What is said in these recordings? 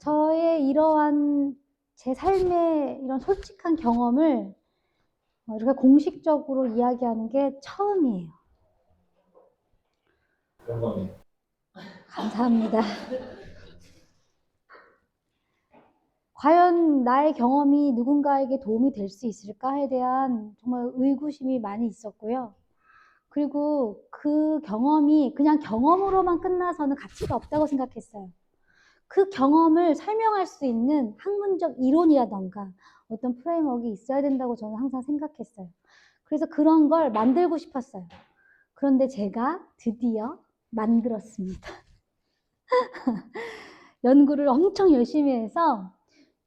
저의 이러한 제 삶의 이런 솔직한 경험을 이렇게 공식적으로 이야기하는 게 처음이에요. 영광이에요. 감사합니다. 과연 나의 경험이 누군가에게 도움이 될 수 있을까에 대한 정말 의구심이 많이 있었고요. 그리고 그 경험이 그냥 경험으로만 끝나서는 가치가 없다고 생각했어요. 그 경험을 설명할 수 있는 학문적 이론이라던가 어떤 프레임워크가 있어야 된다고 저는 항상 생각했어요. 그래서 그런 걸 만들고 싶었어요. 그런데 제가 드디어 만들었습니다. 연구를 엄청 열심히 해서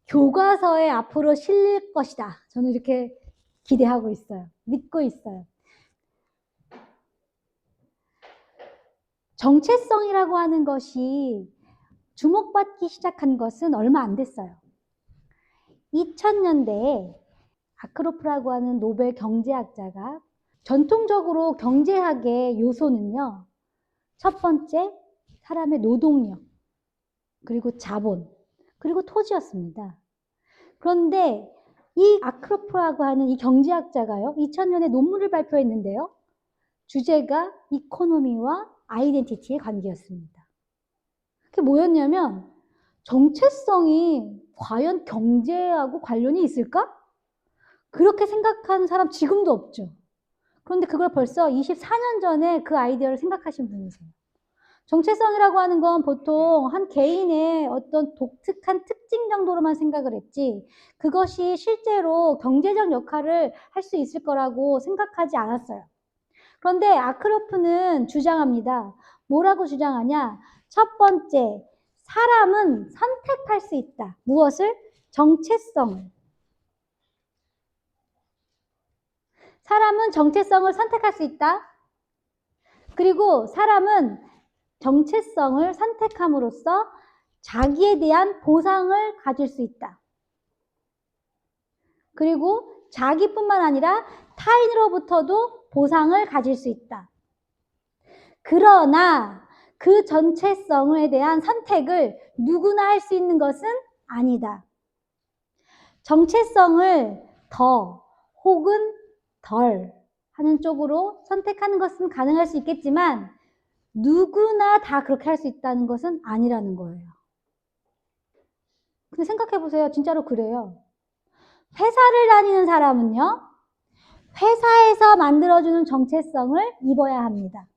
교과서에 앞으로 실릴 것이다. 저는 이렇게 기대하고 있어요. 믿고 있어요. 정체성이라고 하는 것이 주목받기 시작한 것은 얼마 안 됐어요. 2000년대에 아크로프라고 하는 노벨 경제학자가 전통적으로 경제학의 요소는요, 첫 번째, 사람의 노동력, 그리고 자본, 그리고 토지였습니다. 그런데 이 아크로프라고 하는 이 경제학자가요, 2000년에 논문을 발표했는데요, 주제가 이코노미와 아이덴티티의 관계였습니다. 그게 뭐였냐면, 정체성이 과연 경제하고 관련이 있을까? 그렇게 생각하는 사람 지금도 없죠. 그런데 그걸 벌써 24년 전에 그 아이디어를 생각하신 분이세요. 정체성이라고 하는 건 보통 한 개인의 어떤 독특한 특징 정도로만 생각을 했지, 그것이 실제로 경제적 역할을 할 수 있을 거라고 생각하지 않았어요. 그런데 아크로프는 주장합니다. 뭐라고 주장하냐? 첫 번째, 사람은 선택할 수 있다. 무엇을? 정체성을. 사람은 정체성을 선택할 수 있다. 그리고 사람은 정체성을 선택함으로써 자기에 대한 보상을 가질 수 있다. 그리고 자기뿐만 아니라 타인으로부터도 보상을 가질 수 있다. 그러나 그 정체성에 대한 선택을 누구나 할 수 있는 것은 아니다. 정체성을 더 혹은 덜 하는 쪽으로 선택하는 것은 가능할 수 있겠지만 누구나 다 그렇게 할 수 있다는 것은 아니라는 거예요. 근데 생각해 보세요. 진짜로 그래요. 회사를 다니는 사람은요, 회사에서 만들어주는 정체성을 입어야 합니다.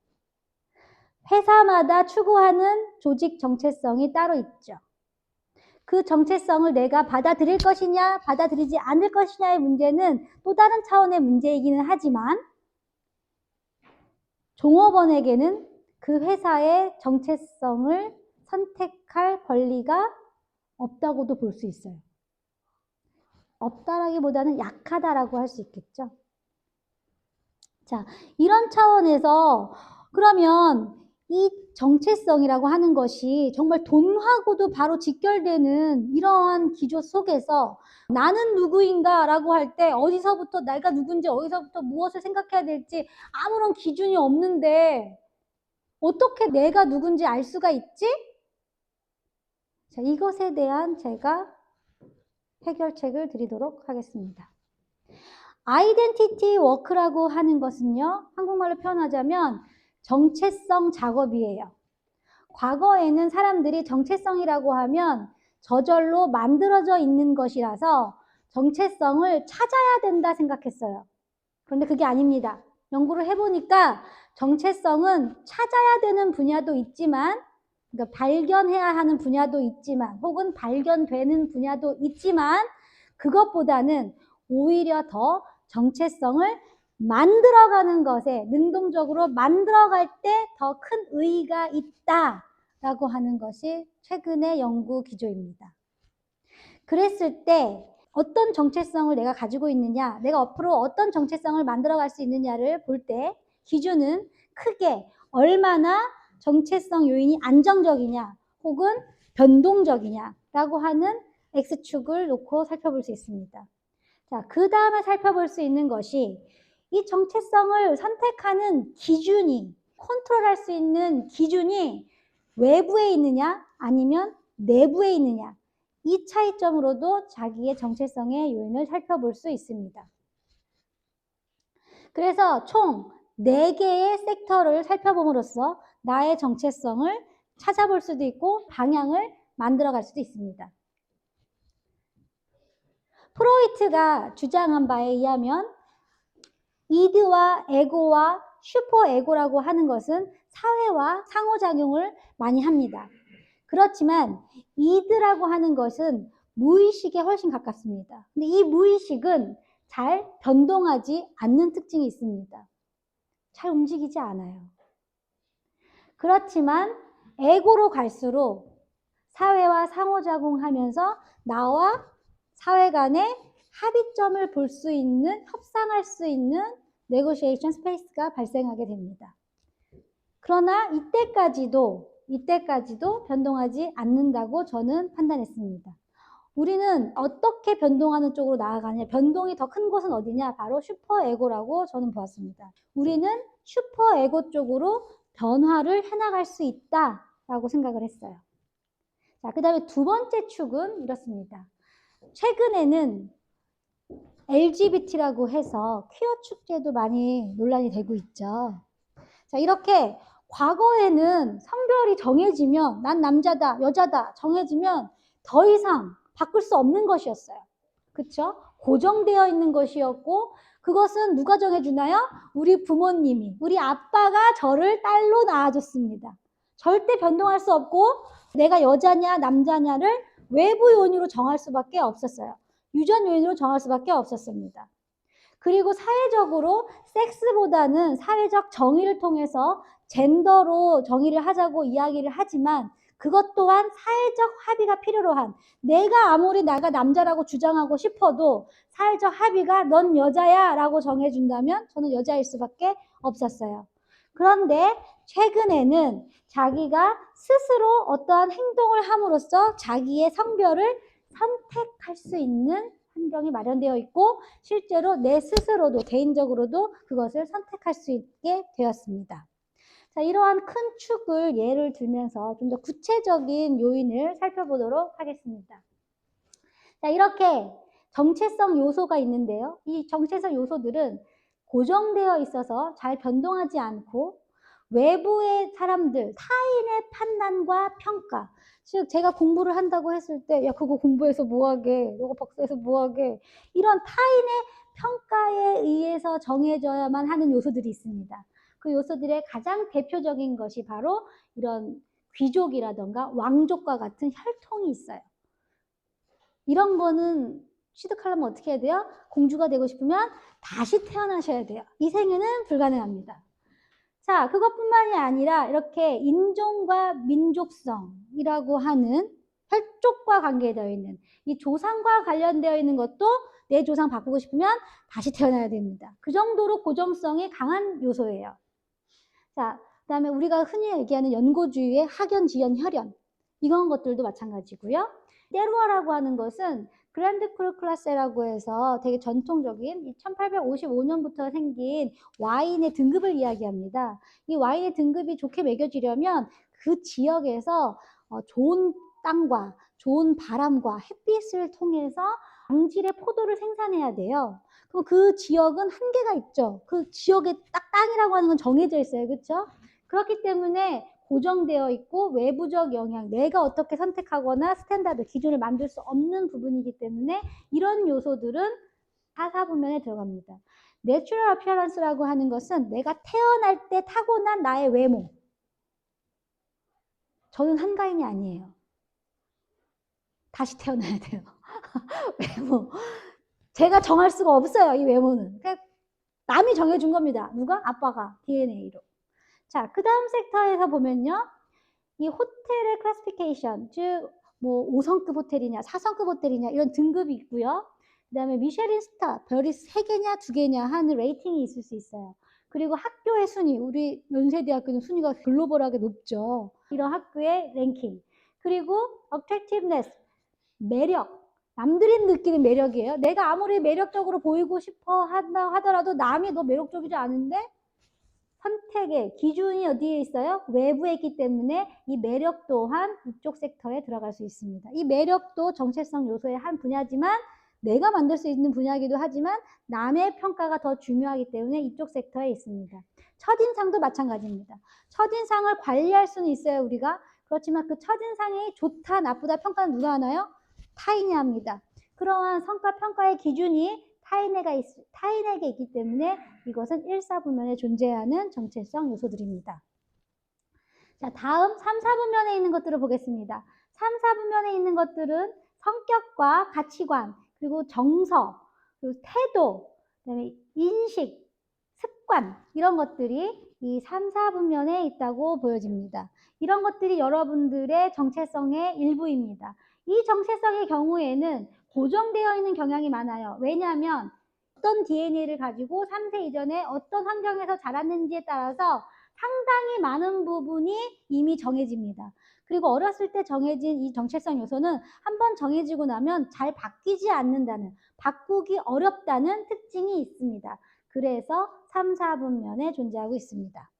회사마다 추구하는 조직 정체성이 따로 있죠. 그 정체성을 내가 받아들일 것이냐, 받아들이지 않을 것이냐의 문제는 또 다른 차원의 문제이기는 하지만, 종업원에게는 그 회사의 정체성을 선택할 권리가 없다고도 볼 수 있어요. 없다라기보다는 약하다라고 할 수 있겠죠. 자, 이런 차원에서 그러면 이 정체성이라고 하는 것이 정말 돈하고도 바로 직결되는 이러한 기조 속에서 나는 누구인가 라고 할 때 어디서부터 내가 누군지 어디서부터 무엇을 생각해야 될지 아무런 기준이 없는데 어떻게 내가 누군지 알 수가 있지? 자, 이것에 대한 제가 해결책을 드리도록 하겠습니다. 아이덴티티 워크라고 하는 것은요, 한국말로 표현하자면 정체성 작업이에요. 과거에는 사람들이 정체성이라고 하면 저절로 만들어져 있는 것이라서 정체성을 찾아야 된다 생각했어요. 그런데 그게 아닙니다. 연구를 해보니까 정체성은 찾아야 되는 분야도 있지만, 그러니까 발견해야 하는 분야도 있지만, 혹은 발견되는 분야도 있지만, 그것보다는 오히려 더 정체성을 만들어가는 것에, 능동적으로 만들어갈 때 더 큰 의의가 있다라고 하는 것이 최근의 연구 기조입니다. 그랬을 때 어떤 정체성을 내가 가지고 있느냐, 내가 앞으로 어떤 정체성을 만들어갈 수 있느냐를 볼 때 기준은 크게 얼마나 정체성 요인이 안정적이냐 혹은 변동적이냐라고 하는 X축을 놓고 살펴볼 수 있습니다. 자, 그 다음에 살펴볼 수 있는 것이 이 정체성을 선택하는 기준이, 컨트롤할 수 있는 기준이 외부에 있느냐 아니면 내부에 있느냐, 이 차이점으로도 자기의 정체성의 요인을 살펴볼 수 있습니다. 그래서 총 4개의 섹터를 살펴봄으로써 나의 정체성을 찾아볼 수도 있고 방향을 만들어갈 수도 있습니다. 프로이트가 주장한 바에 의하면 이드와 에고와 슈퍼에고라고 하는 것은 사회와 상호작용을 많이 합니다. 그렇지만 이드라고 하는 것은 무의식에 훨씬 가깝습니다. 근데 이 무의식은 잘 변동하지 않는 특징이 있습니다. 잘 움직이지 않아요. 그렇지만 에고로 갈수록 사회와 상호작용하면서 나와 사회 간의 합의점을 볼 수 있는, 협상할 수 있는 네고시에이션 스페이스가 발생하게 됩니다. 그러나 이때까지도 변동하지 않는다고 저는 판단했습니다. 우리는 어떻게 변동하는 쪽으로 나아가냐, 변동이 더 큰 곳은 어디냐, 바로 슈퍼에고라고 저는 보았습니다. 우리는 슈퍼에고 쪽으로 변화를 해나갈 수 있다라고 생각을 했어요. 자, 그 다음에 두 번째 축은 이렇습니다. 최근에는 LGBT라고 해서 퀴어 축제도 많이 논란이 되고 있죠. 자, 이렇게 과거에는 성별이 정해지면 난 남자다, 여자다 정해지면 더 이상 바꿀 수 없는 것이었어요. 그렇죠? 고정되어 있는 것이었고 그것은 누가 정해주나요? 우리 부모님이, 우리 아빠가 저를 딸로 낳아줬습니다. 절대 변동할 수 없고 내가 여자냐 남자냐를 외부 요인으로 정할 수밖에 없었어요. 유전 요인으로 정할 수밖에 없었습니다. 그리고 사회적으로 섹스보다는 사회적 정의를 통해서 젠더로 정의를 하자고 이야기를 하지만 그것 또한 사회적 합의가 필요로 한, 내가 아무리 나가 남자라고 주장하고 싶어도 사회적 합의가 넌 여자야 라고 정해준다면 저는 여자일 수밖에 없었어요. 그런데 최근에는 자기가 스스로 어떠한 행동을 함으로써 자기의 성별을 선택할 수 있는 환경이 마련되어 있고 실제로 내 스스로도 개인적으로도 그것을 선택할 수 있게 되었습니다. 자, 이러한 큰 축을 예를 들면서 좀 더 구체적인 요인을 살펴보도록 하겠습니다. 자, 이렇게 정체성 요소가 있는데요. 이 정체성 요소들은 고정되어 있어서 잘 변동하지 않고 외부의 사람들, 타인의 판단과 평가, 즉 제가 공부를 한다고 했을 때 야 그거 공부해서 뭐하게, 너가 박사해서 뭐하게, 이런 타인의 평가에 의해서 정해져야만 하는 요소들이 있습니다. 그 요소들의 가장 대표적인 것이 바로 이런 귀족이라던가 왕족과 같은 혈통이 있어요. 이런 거는 취득하려면 어떻게 해야 돼요? 공주가 되고 싶으면 다시 태어나셔야 돼요. 이 생에는 불가능합니다. 자, 그것뿐만이 아니라 이렇게 인종과 민족성이라고 하는 혈족과 관계되어 있는 이 조상과 관련되어 있는 것도 내 조상 바꾸고 싶으면 다시 태어나야 됩니다. 그 정도로 고정성이 강한 요소예요. 자, 그다음에 우리가 흔히 얘기하는 연고주의의 학연, 지연, 혈연 이런 것들도 마찬가지고요. 테루어라고 하는 것은 그란드 크루 클라세라고 해서 되게 전통적인 1855년부터 생긴 와인의 등급을 이야기합니다. 이 와인의 등급이 좋게 매겨지려면 그 지역에서 좋은 땅과 좋은 바람과 햇빛을 통해서 양질의 포도를 생산해야 돼요. 그럼 그 지역은 한계가 있죠. 그 지역의 딱 땅이라고 하는 건 정해져 있어요. 그렇죠? 그렇기 때문에 고정되어 있고 외부적 영향, 내가 어떻게 선택하거나 스탠다드, 기준을 만들 수 없는 부분이기 때문에 이런 요소들은 하사부면에 들어갑니다. 내추럴 어피어런스라고 하는 것은 내가 태어날 때 타고난 나의 외모. 저는 한가인이 아니에요. 다시 태어나야 돼요. 외모. 제가 정할 수가 없어요. 이 외모는. 그러니까 남이 정해준 겁니다. 누가? 아빠가 DNA로. 자, 그 다음 섹터에서 보면요. 이 호텔의 클래시피케이션, 즉 뭐 5성급 호텔이냐 4성급 호텔이냐 이런 등급이 있고요. 그 다음에 미쉐린 스타, 별이 3개냐 2개냐 하는 레이팅이 있을 수 있어요. 그리고 학교의 순위, 우리 연세대학교는 순위가 글로벌하게 높죠. 이런 학교의 랭킹. 그리고 attractiveness, 매력. 남들이 느끼는 매력이에요. 내가 아무리 매력적으로 보이고 싶어 한다 하더라도 남이 너 매력적이지 않은데 선택의 기준이 어디에 있어요? 외부에 있기 때문에 이 매력 또한 이쪽 섹터에 들어갈 수 있습니다. 이 매력도 정체성 요소의 한 분야지만 내가 만들 수 있는 분야이기도 하지만 남의 평가가 더 중요하기 때문에 이쪽 섹터에 있습니다. 첫인상도 마찬가지입니다. 첫인상을 관리할 수는 있어요, 우리가. 그렇지만 그 첫인상이 좋다, 나쁘다 평가는 누가 하나요? 타인이 합니다. 그러한 성과 평가의 기준이 타인에게 있기 때문에 이것은 1, 4분면에 존재하는 정체성 요소들입니다. 자, 다음 3, 4분면에 있는 것들을 보겠습니다. 3, 4분면에 있는 것들은 성격과 가치관, 그리고 정서, 그리고 태도, 그다음에 인식, 습관 이런 것들이 이 3, 4분면에 있다고 보여집니다. 이런 것들이 여러분들의 정체성의 일부입니다. 이 정체성의 경우에는 고정되어 있는 경향이 많아요. 왜냐하면 어떤 DNA를 가지고 3세 이전에 어떤 환경에서 자랐는지에 따라서 상당히 많은 부분이 이미 정해집니다. 그리고 어렸을 때 정해진 이 정체성 요소는 한번 정해지고 나면 잘 바뀌지 않는다는, 바꾸기 어렵다는 특징이 있습니다. 그래서 3, 4분면에 존재하고 있습니다.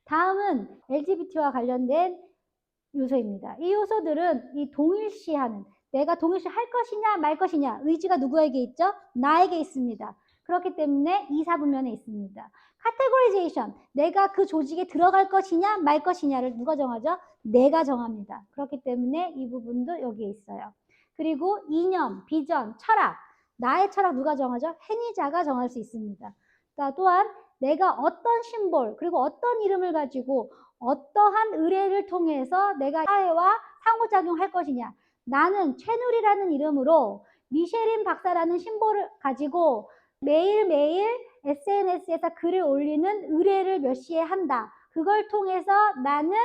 다음은 LGBT와 관련된 요소입니다. 이 요소들은 이 동일시하는, 내가 동일시 할 것이냐 말 것이냐 의지가 누구에게 있죠? 나에게 있습니다. 그렇기 때문에 2, 4분면에 있습니다. 카테고리제이션, 내가 그 조직에 들어갈 것이냐 말 것이냐를 누가 정하죠? 내가 정합니다. 그렇기 때문에 이 부분도 여기에 있어요. 그리고 이념, 비전, 철학, 나의 철학 누가 정하죠? 행위자가 정할 수 있습니다. 또한 내가 어떤 심볼, 그리고 어떤 이름을 가지고 어떠한 의뢰를 통해서 내가 사회와 상호작용할 것이냐. 나는 최누리라는 이름으로 미쉐린 박사라는 심볼을 가지고 매일매일 SNS에서 글을 올리는 의뢰를 몇 시에 한다. 그걸 통해서 나는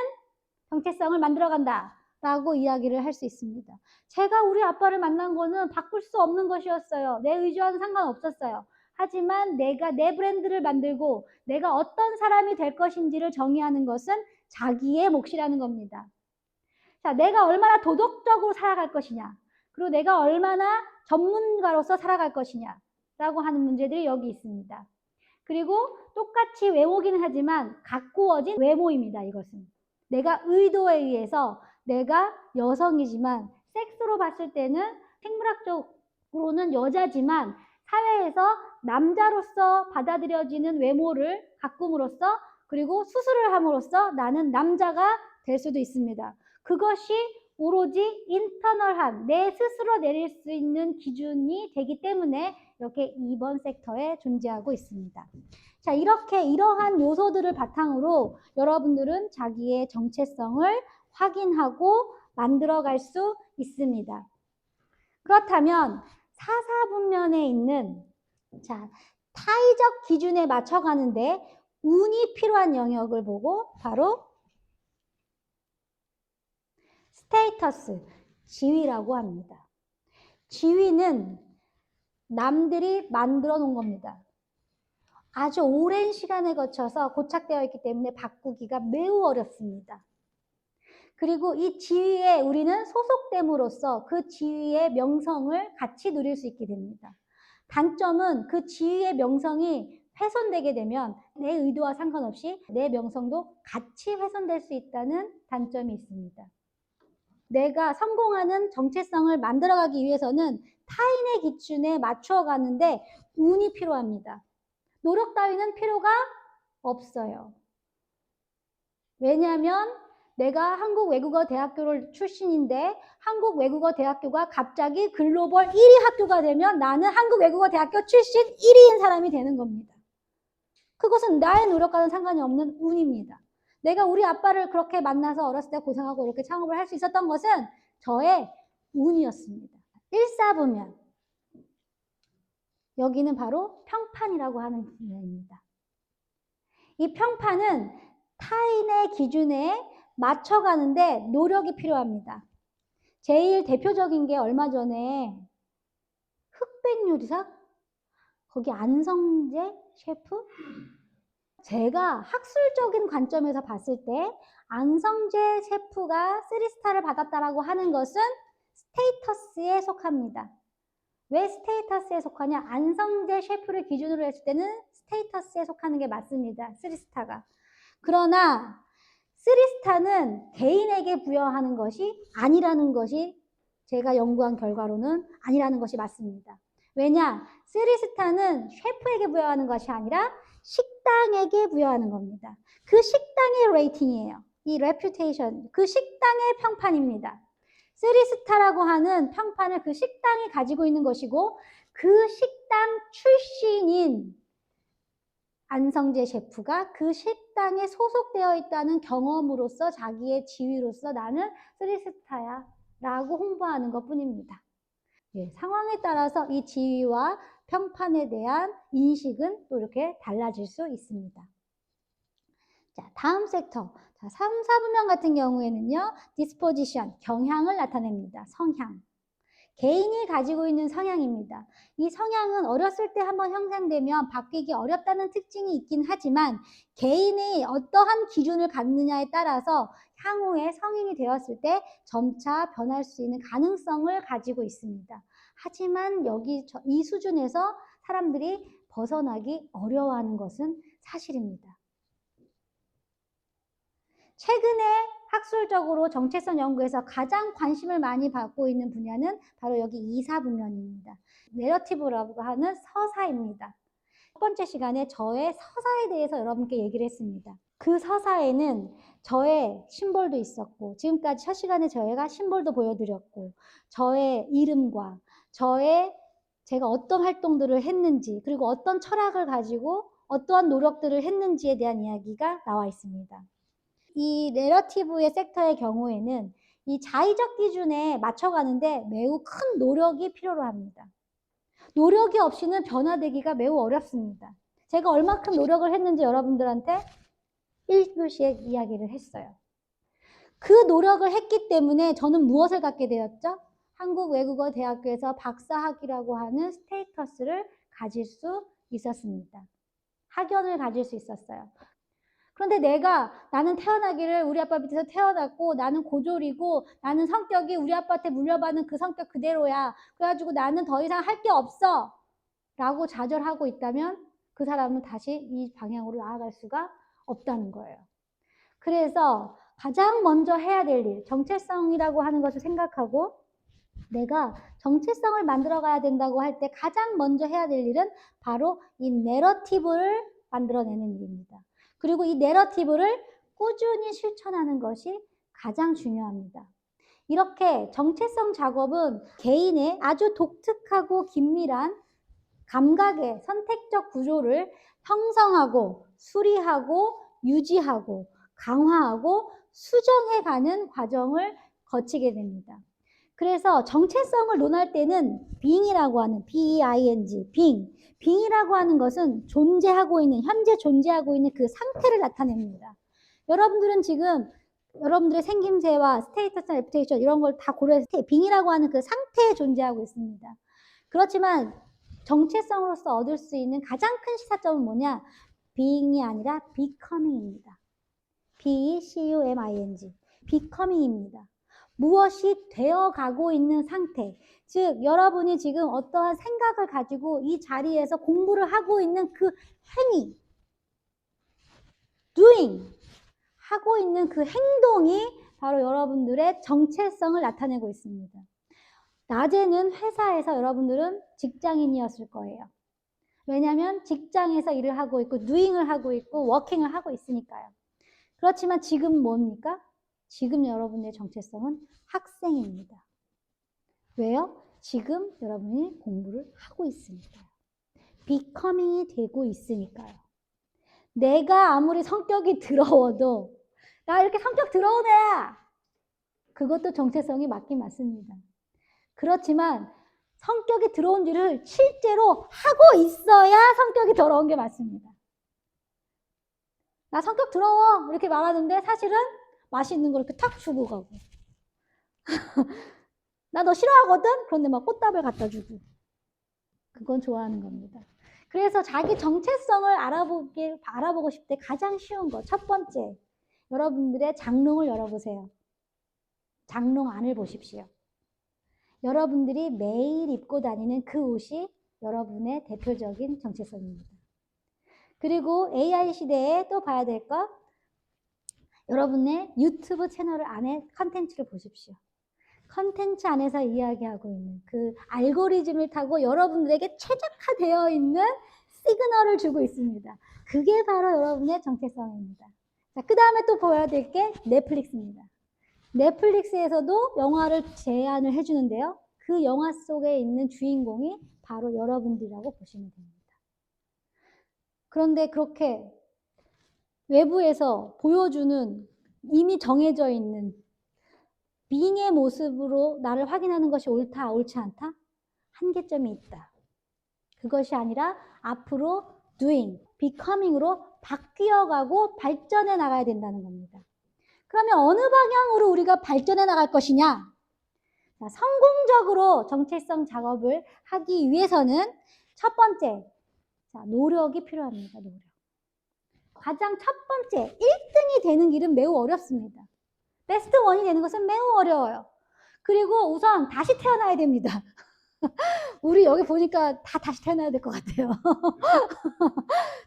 정체성을 만들어간다. 라고 이야기를 할 수 있습니다. 제가 우리 아빠를 만난 거는 바꿀 수 없는 것이었어요. 내 의지와는 상관없었어요. 하지만 내가 내 브랜드를 만들고 내가 어떤 사람이 될 것인지를 정의하는 것은 자기의 몫이라는 겁니다. 자, 내가 얼마나 도덕적으로 살아갈 것이냐, 그리고 내가 얼마나 전문가로서 살아갈 것이냐 라고 하는 문제들이 여기 있습니다. 그리고 똑같이 외모기는 하지만 가꾸어진 외모입니다. 이것은 내가 의도에 의해서 내가 여성이지만 섹스로 봤을 때는 생물학적으로는 여자지만 사회에서 남자로서 받아들여지는 외모를 가꿈으로써 그리고 수술을 함으로써 나는 남자가 될 수도 있습니다. 그것이 오로지 인터널한 내 스스로 내릴 수 있는 기준이 되기 때문에 이렇게 2번 섹터에 존재하고 있습니다. 자, 이렇게 이러한 요소들을 바탕으로 여러분들은 자기의 정체성을 확인하고 만들어갈 수 있습니다. 그렇다면 4, 4분면에 있는 타의적 기준에 맞춰가는데 운이 필요한 영역을 보고 바로 스테이터스, 지위라고 합니다. 지위는 남들이 만들어 놓은 겁니다. 아주 오랜 시간에 거쳐서 고착되어 있기 때문에 바꾸기가 매우 어렵습니다. 그리고 이 지위에 우리는 소속됨으로써 그 지위의 명성을 같이 누릴 수 있게 됩니다. 단점은 그 지위의 명성이 훼손되게 되면 내 의도와 상관없이 내 명성도 같이 훼손될 수 있다는 단점이 있습니다. 내가 성공하는 정체성을 만들어가기 위해서는 타인의 기준에 맞추어 가는데 운이 필요합니다. 노력 따위는 필요가 없어요. 왜냐하면 내가 한국외국어대학교를 출신인데 한국외국어대학교가 갑자기 글로벌 1위 학교가 되면 나는 한국외국어대학교 출신 1위인 사람이 되는 겁니다. 그것은 나의 노력과는 상관이 없는 운입니다. 내가 우리 아빠를 그렇게 만나서 어렸을 때 고생하고 이렇게 창업을 할 수 있었던 것은 저의 운이었습니다. 1, 4분면. 여기는 바로 평판이라고 하는 분야입니다. 이 평판은 타인의 기준에 맞춰가는데 노력이 필요합니다. 제일 대표적인 게 얼마 전에 흑백 요리사? 거기 안성재 셰프? 제가 학술적인 관점에서 봤을 때 안성재 셰프가 3스타를 받았다라고 하는 것은 스테이터스에 속합니다. 왜 스테이터스에 속하냐? 안성재 셰프를 기준으로 했을 때는 스테이터스에 속하는 게 맞습니다. 3스타가. 그러나 3스타는 개인에게 부여하는 것이 아니라는 것이 제가 연구한 결과로는 아니라는 것이 맞습니다. 왜냐? 3스타는 셰프에게 부여하는 것이 아니라 식당에게 부여하는 겁니다. 그 식당의 레이팅이에요. 이 레퓨테이션, 그 식당의 평판입니다. 3스타라고 하는 평판을 그 식당이 가지고 있는 것이고 그 식당 출신인 안성재 셰프가 그 식당에 소속되어 있다는 경험으로서 자기의 지위로서 나는 3스타야 라고 홍보하는 것 뿐입니다. 예, 상황에 따라서 이 지위와 평판에 대한 인식은 또 이렇게 달라질 수 있습니다. 자, 다음 섹터. 자, 3, 4분면 같은 경우에는요, disposition, 경향을 나타냅니다. 성향. 개인이 가지고 있는 성향입니다. 이 성향은 어렸을 때 한번 형성되면 바뀌기 어렵다는 특징이 있긴 하지만 개인이 어떠한 기준을 갖느냐에 따라서 향후에 성인이 되었을 때 점차 변할 수 있는 가능성을 가지고 있습니다. 하지만 여기 이 수준에서 사람들이 벗어나기 어려워하는 것은 사실입니다. 최근에 학술적으로 정체성 연구에서 가장 관심을 많이 받고 있는 분야는 바로 여기 이사분면입니다. 내러티브라고 하는 서사입니다. 첫 번째 시간에 저의 서사에 대해서 여러분께 얘기를 했습니다. 그 서사에는 저의 심볼도 있었고 지금까지 첫 시간에 저희가 심볼도 보여드렸고 저의 이름과 제가 어떤 활동들을 했는지 그리고 어떤 철학을 가지고 어떠한 노력들을 했는지에 대한 이야기가 나와 있습니다. 이 내러티브의 섹터의 경우에는 이 자의적 기준에 맞춰가는데 매우 큰 노력이 필요로 합니다. 노력이 없이는 변화되기가 매우 어렵습니다. 제가 얼마큼 노력을 했는지 여러분들한테 1교시에 이야기를 했어요. 그 노력을 했기 때문에 저는 무엇을 갖게 되었죠? 한국외국어대학교에서 박사학위라고 하는 스테이터스를 가질 수 있었습니다. 학연을 가질 수 있었어요. 그런데 나는 태어나기를 우리 아빠 밑에서 태어났고 나는 고졸이고 나는 성격이 우리 아빠한테 물려받은 그 성격 그대로야. 그래가지고 나는 더 이상 할 게 없어. 라고 좌절하고 있다면 그 사람은 다시 이 방향으로 나아갈 수가 없다는 거예요. 그래서 가장 먼저 해야 될 일, 정체성이라고 하는 것을 생각하고 내가 정체성을 만들어 가야 된다고 할 때 가장 먼저 해야 될 일은 바로 이 내러티브를 만들어내는 일입니다. 그리고 이 내러티브를 꾸준히 실천하는 것이 가장 중요합니다. 이렇게 정체성 작업은 개인의 아주 독특하고 긴밀한 감각의 선택적 구조를 형성하고 수리하고 유지하고 강화하고 수정해가는 과정을 거치게 됩니다. 그래서 정체성을 논할 때는 being이라고 하는 B-E-I-N-G, being이라고 하는 것은 존재하고 있는, 현재 존재하고 있는 그 상태를 나타냅니다. 여러분들은 지금 여러분들의 생김새와 스테이터스, 레퓨테이션 이런 걸 다 고려해서 being이라고 하는 그 상태에 존재하고 있습니다. 그렇지만 정체성으로서 얻을 수 있는 가장 큰 시사점은 뭐냐? being이 아니라 becoming입니다. B-E-C-U-M-I-N-G, becoming입니다. 무엇이 되어가고 있는 상태, 즉 여러분이 지금 어떠한 생각을 가지고 이 자리에서 공부를 하고 있는 그 행위, doing, 하고 있는 그 행동이 바로 여러분들의 정체성을 나타내고 있습니다. 낮에는 회사에서 여러분들은 직장인이었을 거예요. 왜냐하면 직장에서 일을 하고 있고 doing을 하고 있고 working을 하고 있으니까요. 그렇지만 지금 뭡니까? 지금 여러분의 정체성은 학생입니다. 왜요? 지금 여러분이 공부를 하고 있으니까요. becoming이 되고 있으니까요. 내가 아무리 성격이 더러워도 나 이렇게 성격 더러운 애야. 그것도 정체성이 맞긴 맞습니다. 그렇지만 성격이 더러운 줄을 실제로 하고 있어야 성격이 더러운 게 맞습니다. 나 성격 더러워 이렇게 말하는데 사실은 맛있는 걸 이렇게 탁 주고 가고 나 너 싫어하거든? 그런데 막 꽃다발 갖다 주고 그건 좋아하는 겁니다. 그래서 자기 정체성을 알아보고 싶을 때 가장 쉬운 거 첫 번째 여러분들의 장롱을 열어보세요. 장롱 안을 보십시오. 여러분들이 매일 입고 다니는 그 옷이 여러분의 대표적인 정체성입니다. 그리고 AI 시대에 또 봐야 될 것, 여러분의 유튜브 채널 안에 컨텐츠를 보십시오. 컨텐츠 안에서 이야기하고 있는 그 알고리즘을 타고 여러분들에게 최적화되어 있는 시그널을 주고 있습니다. 그게 바로 여러분의 정체성입니다. 자, 그 다음에 또 보여야 될 게 넷플릭스입니다. 넷플릭스에서도 영화를 제안을 해주는데요. 그 영화 속에 있는 주인공이 바로 여러분들이라고 보시면 됩니다. 그런데 그렇게 외부에서 보여주는 이미 정해져 있는 being의 모습으로 나를 확인하는 것이 옳다, 옳지 않다? 한계점이 있다. 그것이 아니라 앞으로 doing, becoming으로 바뀌어가고 발전해 나가야 된다는 겁니다. 그러면 어느 방향으로 우리가 발전해 나갈 것이냐? 자, 성공적으로 정체성 작업을 하기 위해서는 첫 번째, 자, 노력이 필요합니다. 노력. 가장 첫 번째, 1등이 되는 길은 매우 어렵습니다. 베스트 원이 되는 것은 매우 어려워요. 그리고 우선 다시 태어나야 됩니다. 우리 여기 보니까 다 다시 태어나야 될 것 같아요.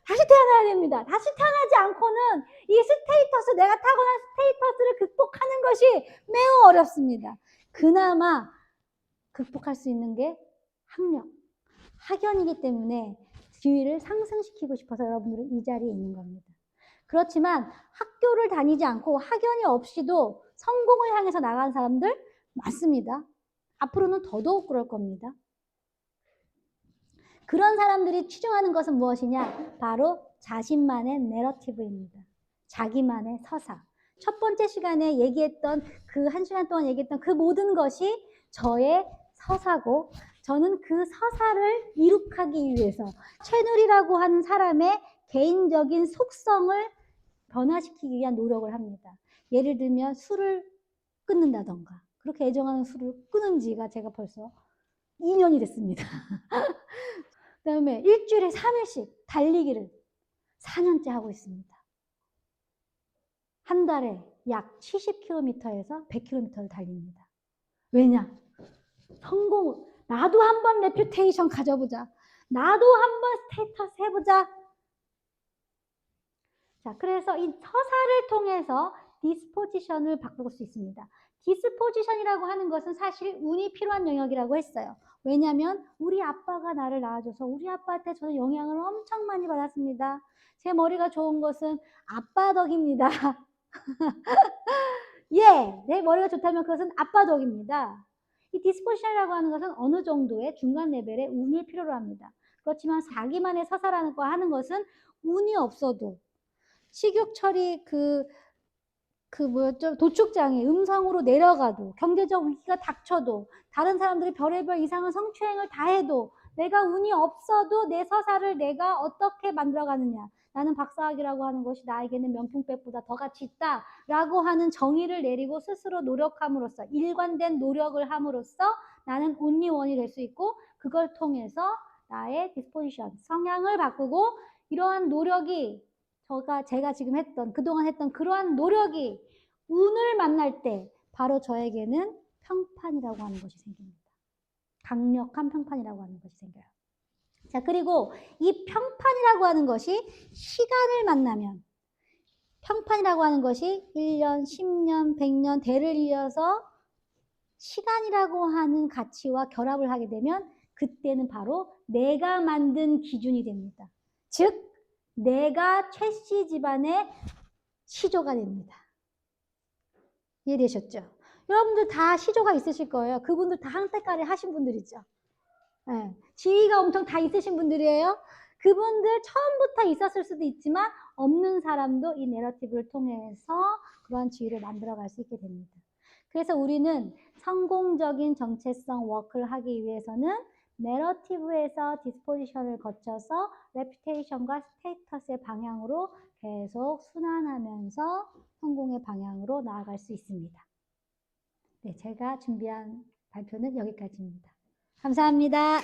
다시 태어나야 됩니다. 다시 태어나지 않고는 이 스테이터스, 내가 타고난 스테이터스를 극복하는 것이 매우 어렵습니다. 그나마 극복할 수 있는 게 학력, 학연이기 때문에 지위를 상승시키고 싶어서 여러분들은 이 자리에 있는 겁니다. 그렇지만 학교를 다니지 않고 학연이 없이도 성공을 향해서 나간 사람들 많습니다. 앞으로는 더더욱 그럴 겁니다. 그런 사람들이 추종하는 것은 무엇이냐? 바로 자신만의 내러티브입니다. 자기만의 서사. 첫 번째 시간에 얘기했던 그 1시간 동안 얘기했던 그 모든 것이 저의 서사고, 저는 그 서사를 이룩하기 위해서 최누리라고 하는 사람의 개인적인 속성을 변화시키기 위한 노력을 합니다. 예를 들면 술을 끊는다던가, 그렇게 애정하는 술을 끊은 지가 제가 벌써 2년이 됐습니다. 그 다음에 일주일에 3일씩 달리기를 4년째 하고 있습니다. 한 달에 약 70km에서 100km를 달립니다. 왜냐? 성공, 나도 한번 레퓨테이션 가져보자. 나도 한번 스테이터스 해보자. 자, 그래서 이 서사를 통해서 디스포지션을 바꿀 수 있습니다. 디스포지션이라고 하는 것은 사실 운이 필요한 영역이라고 했어요. 왜냐하면 우리 아빠가 나를 낳아줘서 우리 아빠한테 저는 영향을 엄청 많이 받았습니다. 제 머리가 좋은 것은 아빠 덕입니다. 예, 내 머리가 좋다면 그것은 아빠 덕입니다. 이 디스포지션이라고 하는 것은 어느 정도의 중간 레벨의 운을 필요로 합니다. 그렇지만 자기만의 서사라는 거 하는 것은 운이 없어도 식욕처리 뭐였죠? 도축장애, 음성으로 내려가도, 경제적 위기가 닥쳐도, 다른 사람들이 별의별 이상한 성추행을 다 해도, 내가 운이 없어도 내 서사를 내가 어떻게 만들어가느냐. 나는 박사학위라고 하는 것이 나에게는 명품백보다 더 가치 있다. 라고 하는 정의를 내리고 스스로 노력함으로써, 일관된 노력을 함으로써 나는 온리원이 될 수 있고, 그걸 통해서 나의 디스포지션, 성향을 바꾸고, 이러한 노력이 제가 지금 그동안 했던 그러한 노력이 운을 만날 때 바로 저에게는 평판이라고 하는 것이 생깁니다. 강력한 평판이라고 하는 것이 생겨요. 자, 그리고 이 평판이라고 하는 것이 시간을 만나면, 평판이라고 하는 것이 1년, 10년, 100년, 대를 이어서 시간이라고 하는 가치와 결합을 하게 되면 그때는 바로 내가 만든 기준이 됩니다. 즉, 내가 최씨 집안의 시조가 됩니다. 이해되셨죠? 여러분들 다 시조가 있으실 거예요. 그분들 다 한때까지 하신 분들이죠. 네. 지위가 엄청 다 있으신 분들이에요. 그분들 처음부터 있었을 수도 있지만 없는 사람도 이 내러티브를 통해서 그러한 지위를 만들어갈 수 있게 됩니다. 그래서 우리는 성공적인 정체성 워크를 하기 위해서는 내러티브에서 디스포지션을 거쳐서 레퓨테이션과 스테이터스의 방향으로 계속 순환하면서 성공의 방향으로 나아갈 수 있습니다. 네, 제가 준비한 발표는 여기까지입니다. 감사합니다.